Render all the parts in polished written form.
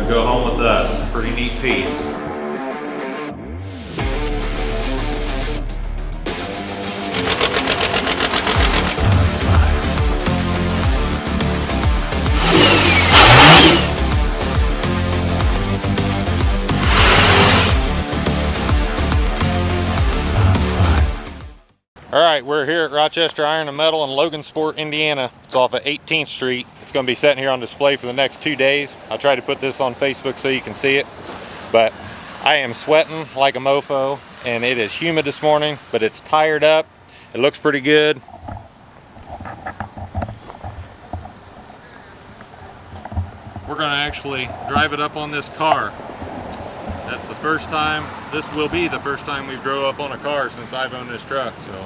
to go home with us. Pretty neat piece. All right, we're here at Rochester Iron and Metal in Logansport, Indiana. It's off of 18th Street. It's going to be sitting here on display for the next 2 days. I'll try to put this on Facebook so you can see it. But I am sweating like a mofo, and it is humid this morning, but it's tired up. It looks pretty good. We're going to actually drive it up on this car. That's the first time, this will be the first time we've drove up on a car since I've owned this truck, so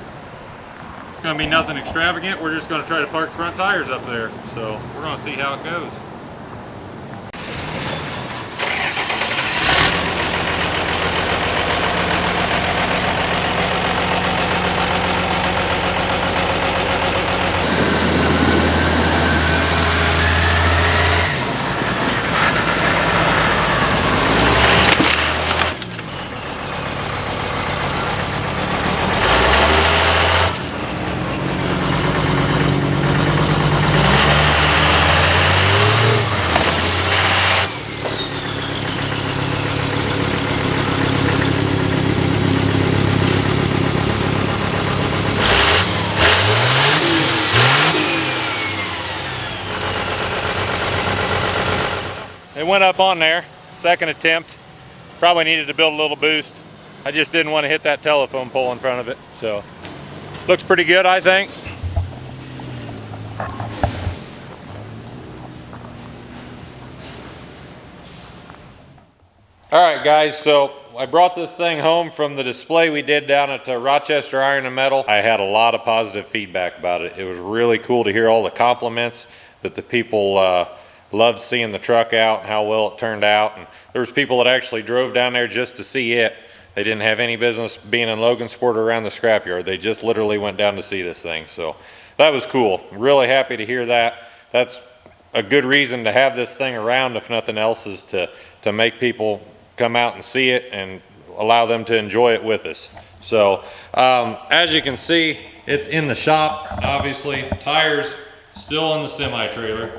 it's going to be nothing extravagant. We're just going to try to park the front tires up there, so we're going to see how it goes. It went up on there, second attempt. Probably needed to build a little boost. I just didn't want to hit that telephone pole in front of it. So, looks pretty good, I think. All right, guys, so I brought this thing home from the display we did down at Rochester Iron and Metal. I had a lot of positive feedback about it. It was really cool to hear all the compliments that the people loved seeing the truck out and how well it turned out. And there was people that actually drove down there just to see it. They didn't have any business being in Logansport or around the scrapyard. They just literally went down to see this thing. So that was cool. Really happy to hear that. That's a good reason to have this thing around, if nothing else, is to make people come out and see it and allow them to enjoy it with us. So as you can see, it's in the shop, obviously. Tires still in the semi-trailer.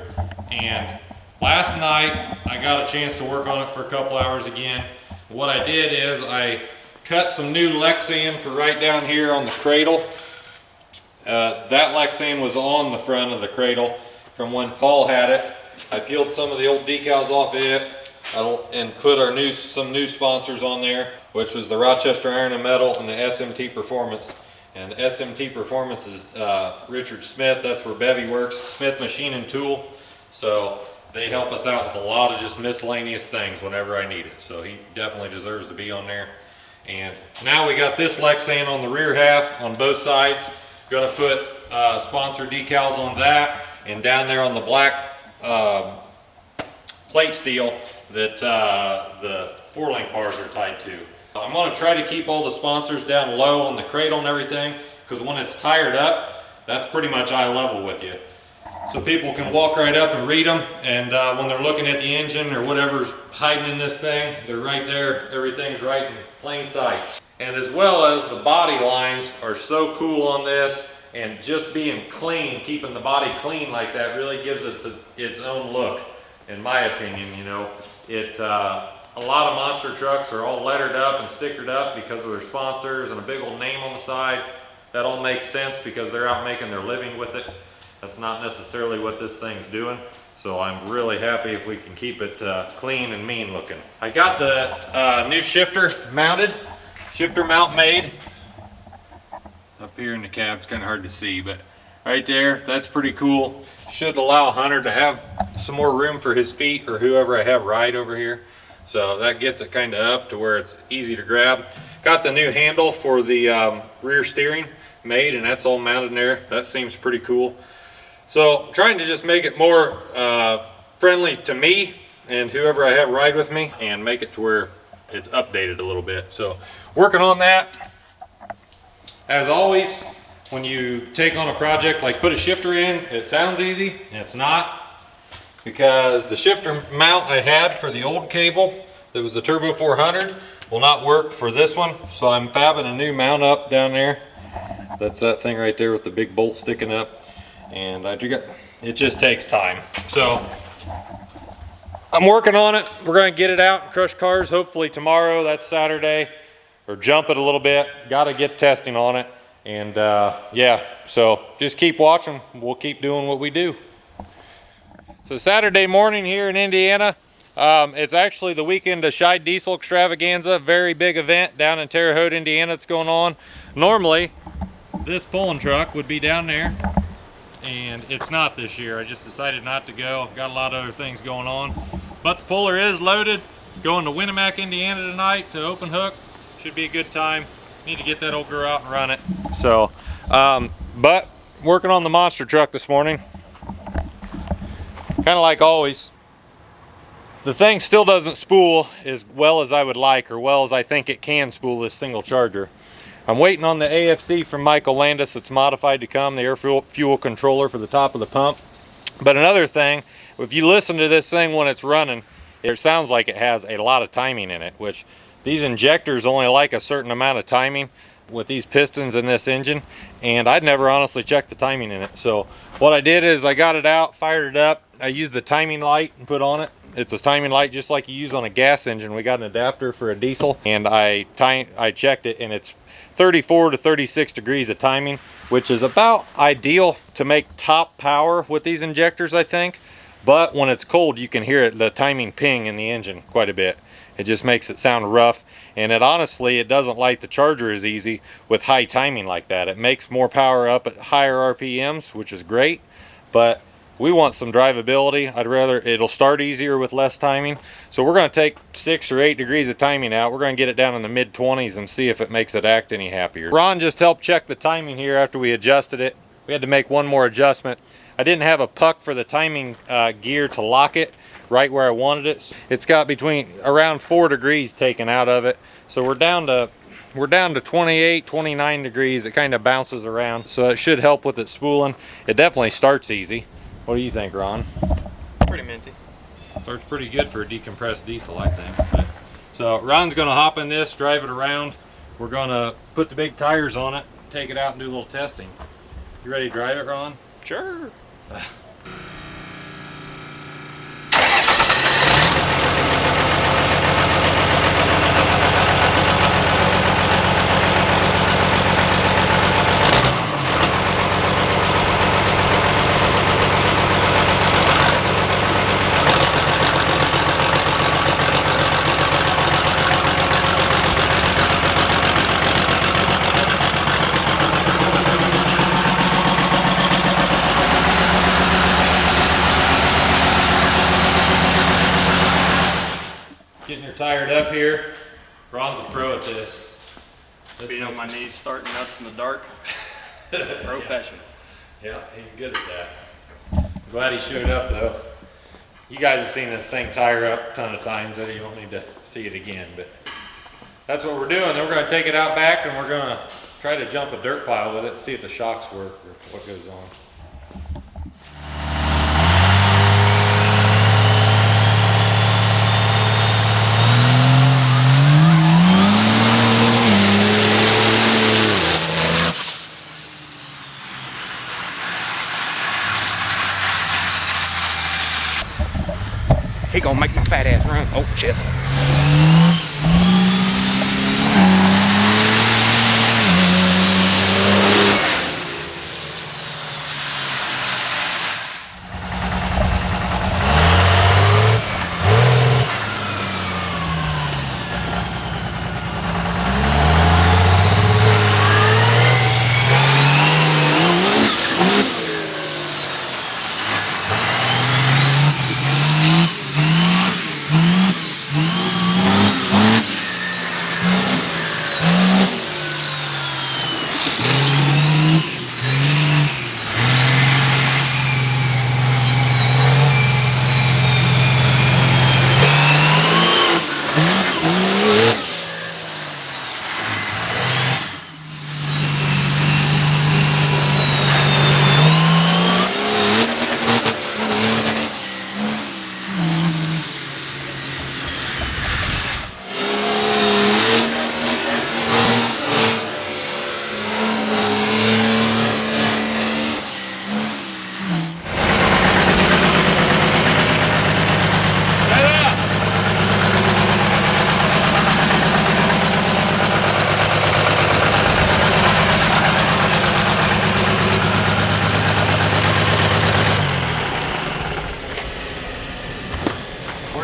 And last night I got a chance to work on it for a couple hours again. What I did is I cut some new Lexan for right down here on the cradle. That Lexan was on the front of the cradle from when Paul had it. I peeled some of the old decals off it and put our some new sponsors on there, which was the Rochester Iron and Metal and the SMT Performance. And SMT Performance is Richard Smith. That's where Bevy works, Smith Machine and Tool. So they help us out with a lot of just miscellaneous things whenever I need it. So he definitely deserves to be on there. And now we got this Lexan on the rear half on both sides. Gonna put sponsor decals on that, and down there on the black plate steel that the 4-link bars are tied to. I'm gonna try to keep all the sponsors down low on the cradle and everything, because when it's tired up, that's pretty much eye level with you. So people can walk right up and read them, and when they're looking at the engine or whatever's hiding in this thing, they're right there. Everything's right in plain sight. And as well as the body lines are so cool on this, and just being clean, keeping the body clean like that really gives it its own look, in my opinion. You know, a lot of monster trucks are all lettered up and stickered up because of their sponsors and a big old name on the side. That all makes sense because they're out making their living with it. That's not necessarily what this thing's doing. So I'm really happy if we can keep it clean and mean looking. I got the new shifter mounted, shifter mount made. Up here in the cab, it's kind of hard to see, but right there, that's pretty cool. Should allow Hunter to have some more room for his feet, or whoever I have ride over here. So that gets it kind of up to where it's easy to grab. Got the new handle for the rear steering made, and that's all mounted in there. That seems pretty cool. So trying to just make it more friendly to me and whoever I have ride with me, and make it to where it's updated a little bit. So working on that. As always, when you take on a project like put a shifter in, it sounds easy, and it's not. because the shifter mount I had for the old cable that was the Turbo 400 will not work for this one, so I'm fabbing a new mount up down there. That's that thing right there with the big bolt sticking up, and it just takes time. So I'm working on it. We're going to get it out and crush cars hopefully tomorrow. That's Saturday. Or jump it a little bit. Got to get testing on it. And yeah, so just keep watching. We'll keep doing what we do. So Saturday morning here in Indiana. It's actually the weekend of Scheid Diesel Extravaganza. Very big event down in Terre Haute, Indiana that's going on. Normally, this pulling truck would be down there. And it's not this year. I just decided not to go. Got a lot of other things going on. But the puller is loaded. Going to Winamac, Indiana tonight to Open Hook. Should be a good time. Need to get that old girl out and run it. So, but working on the monster truck this morning. Kind of like always. The thing still doesn't spool as well as I would like, or well as I think it can spool this single charger. I'm waiting on the AFC from Michael Landis that's modified to come, the air fuel controller for the top of the pump. But another thing, if you listen to this thing when it's running, it sounds like it has a lot of timing in it, which these injectors only like a certain amount of timing with these pistons in this engine, and I'd never honestly checked the timing in it. So what I did is I got it out, fired it up, I used the timing light and put on it. It's a timing light just like you use on a gas engine. We got an adapter for a diesel, and I checked it, and it's 34 to 36 degrees of timing, which is about ideal to make top power with these injectors, I think. But when it's cold, you can hear it, the timing ping in the engine quite a bit. It just makes it sound rough, and it honestly, it doesn't light the charger as easy with high timing like that. It makes more power up at higher RPMs, which is great, but we want some drivability. I'd rather, it'll start easier with less timing. So we're going to take 6 or 8 degrees of timing out. We're going to get it down in the mid 20s and see if it makes it act any happier. Ron just helped check the timing here after we adjusted it. We had to make one more adjustment. I didn't have a puck for the timing gear to lock it right where I wanted it. It's got around 4 degrees taken out of it. So we're down to 28, 29 degrees. It kind of bounces around. So it should help with it spooling. It definitely starts easy. What do you think, Ron? Pretty minty. Starts pretty good for a decompressed diesel, I think. So Ron's gonna hop in this, drive it around. We're gonna put the big tires on it, take it out and do a little testing. You ready to drive it, Ron? Sure. Getting her tired up here. Ron's a pro at this. Being on my knees, starting nuts in the dark. Professional. Yeah, he's good at that. Glad he showed up though. You guys have seen this thing tire up a ton of times, so you don't need to see it again, but that's what we're doing. Then we're going to take it out back and we're going to try to jump a dirt pile with it and see if the shocks work or what goes on. He gonna make my fat ass run. Oh shit.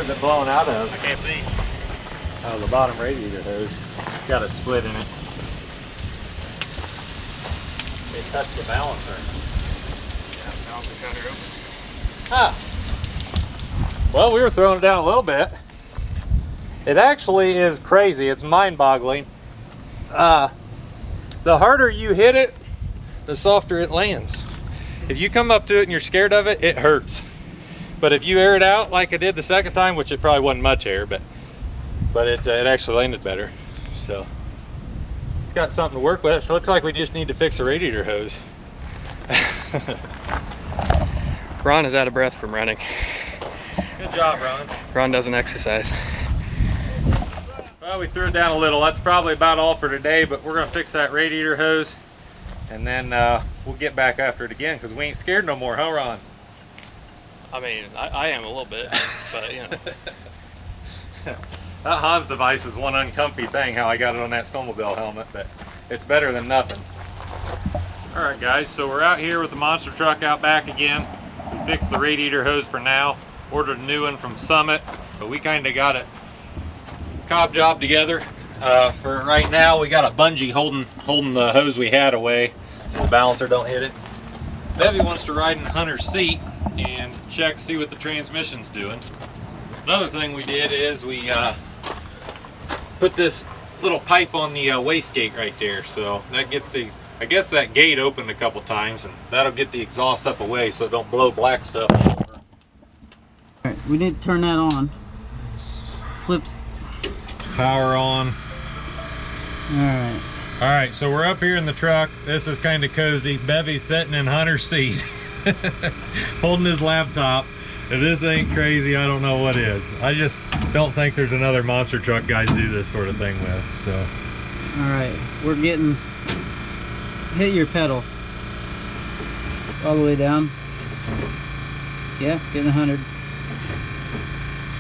is it blowing out of? I can't see. Oh, the bottom radiator hose. Got a split in it. It touched the balancer. Yeah, balancer shutter open. Huh. Well, we were throwing it down a little bit. It actually is crazy. It's mind-boggling. The harder you hit it, the softer it lands. If you come up to it and you're scared of it, it hurts. But if you air it out like I did the second time, which it probably wasn't much air, but it actually landed better. So it's got something to work with. So it looks like we just need to fix the radiator hose. Ron is out of breath from running. Good job, Ron. Ron doesn't exercise. Well, we threw it down a little. That's probably about all for today, but we're gonna fix that radiator hose and then we'll get back after it again because we ain't scared no more, huh, Ron? I mean, I am a little bit, but you know. That Hans device is one uncomfy thing, how I got it on that snowmobile helmet, but it's better than nothing. All right, guys, so we're out here with the monster truck out back again. We fixed the radiator hose for now, ordered a new one from Summit, but we kind of got it cob job together. For right now, we got a bungee holding the hose we had away so the balancer don't hit it. Bevy wants to ride in Hunter's seat and check, see what the transmission's doing. Another thing we did is we put this little pipe on the wastegate right there, so that gets the, I guess that gate opened a couple times, and that'll get the exhaust up away so it don't blow black stuff all over. Alright, we need to turn that on. Flip. Power on. Alright. Alright, so we're up here in the truck. This is kind of cozy. Bevy's sitting in Hunter's seat, holding his laptop. If this ain't crazy, I don't know what is. I just don't think there's another monster truck guys do this sort of thing with, so. Alright, we're getting, hit your pedal. All the way down. Yeah, getting 100.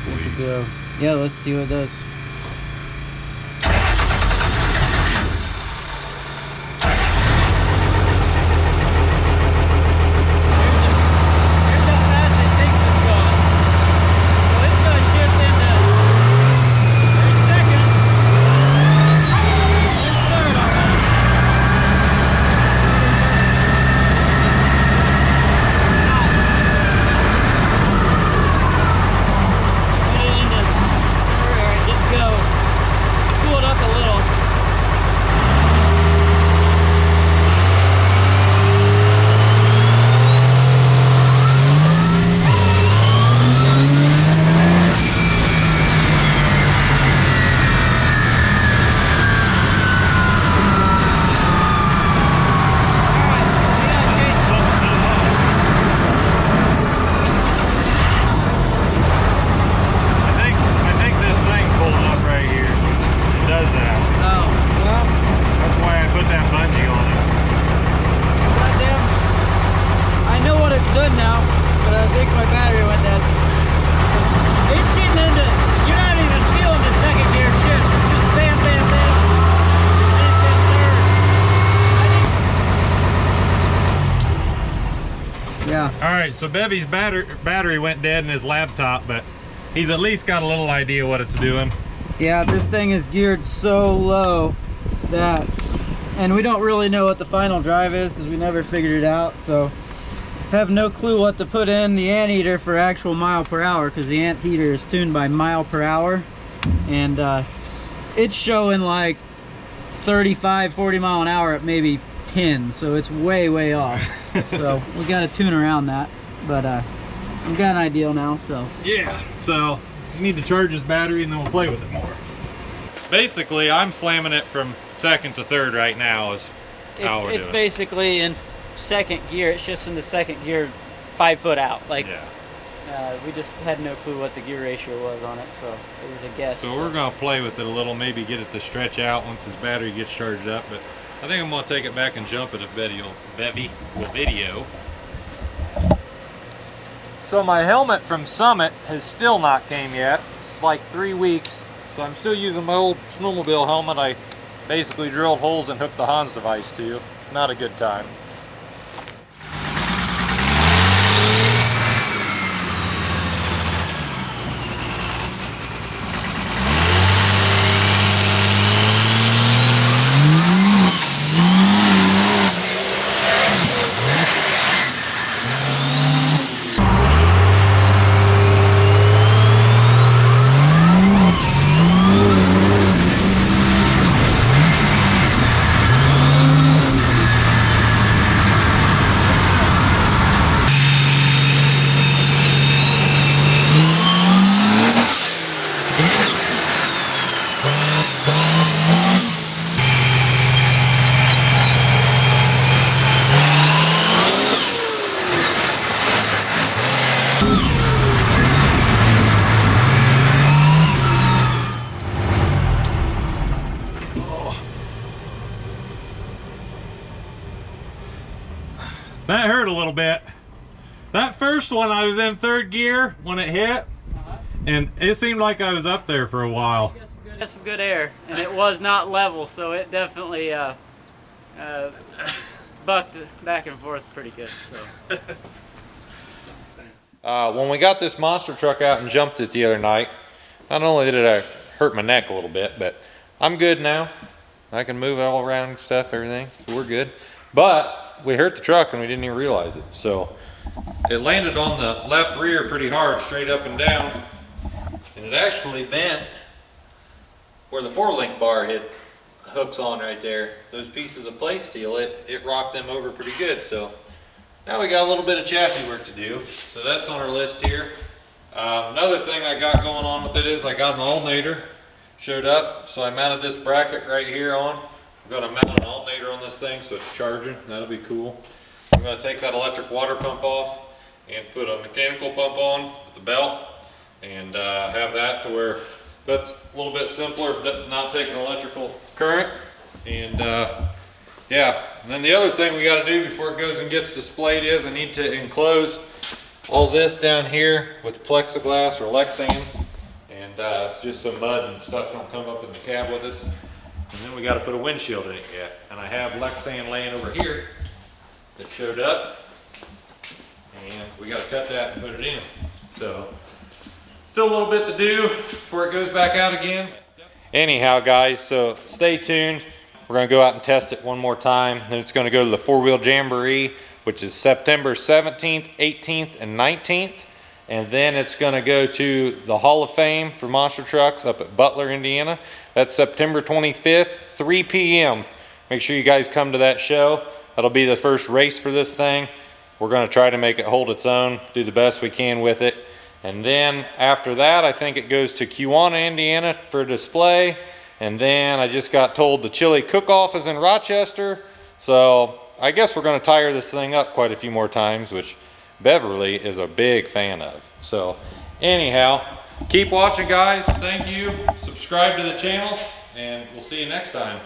Good to go. Yeah, let's see what it does. Alright, so Bevy's battery went dead in his laptop, but he's at least got a little idea what it's doing. Yeah, this thing is geared so low that, and we don't really know what the final drive is because we never figured it out, so have no clue what to put in the anteater for actual mile per hour because the anteater is tuned by mile per hour, and it's showing like 35-40 mile an hour at maybe 10, so it's way off. So we got to tune around that, but I've got an idea now. So yeah, so you need to charge his battery and then we'll play with it more. Basically, I'm slamming it from second to third right now is how we're doing. It's basically in second gear. It's just in the second gear, 5 foot out. Like, yeah. We just had no clue what the gear ratio was on it, so it was a guess. So we're gonna play with it a little, maybe get it to stretch out once his battery gets charged up. But I think I'm gonna take it back and jump it if Bevy will video. So my helmet from Summit has still not came yet. It's like 3 weeks. So I'm still using my old snowmobile helmet. I basically drilled holes and hooked the Hans device to. Not a good time. a little bit. That first one, I was in third gear when it hit, and it seemed like I was up there for a while. Got some good air, and it was not level, so it definitely bucked back and forth pretty good. So. When we got this monster truck out and jumped it the other night, not only did I hurt my neck a little bit, but I'm good now. I can move it all around and stuff, everything, so we're good. But we hurt the truck and we didn't even realize it. So it landed on the left rear pretty hard, straight up and down, and it actually bent where the 4-link bar hooks on right there. Those pieces of plate steel, it rocked them over pretty good. So now we got a little bit of chassis work to do. So that's on our list here. Another thing I got going on with it is I got an alternator showed up. So I mounted this bracket right here on. I'm going to mount an alternator on this thing so it's charging. That'll be cool. I'm going to take that electric water pump off and put a mechanical pump on with the belt, and have that to where that's a little bit simpler, not taking electrical current. And yeah, and then the other thing we got to do before it goes and gets displayed is I need to enclose all this down here with plexiglass or Lexan, and it's just so mud and stuff don't come up in the cab with us. And then we got to put a windshield in it yet, and I have Lexan laying over here that showed up, and we got to cut that and put it in. So still a little bit to do before it goes back out again. Anyhow, guys, so stay tuned. We're going to go out and test it one more time. Then it's going to go to the 4-wheel jamboree, which is September 17th, 18th, and 19th. And then it's going to go to the Hall of Fame for monster trucks up at Butler, Indiana. That's September 25th, 3 p.m. Make sure you guys come to that show. That'll be the first race for this thing. We're going to try to make it hold its own, do the best we can with it. And then after that, I think it goes to Kewanna, Indiana for display. And then I just got told the chili cook-off is in Rochester. So I guess we're going to tire this thing up quite a few more times, which Beverly is a big fan of. So anyhow, keep watching, guys. Thank you. Subscribe to the channel, and we'll see you next time.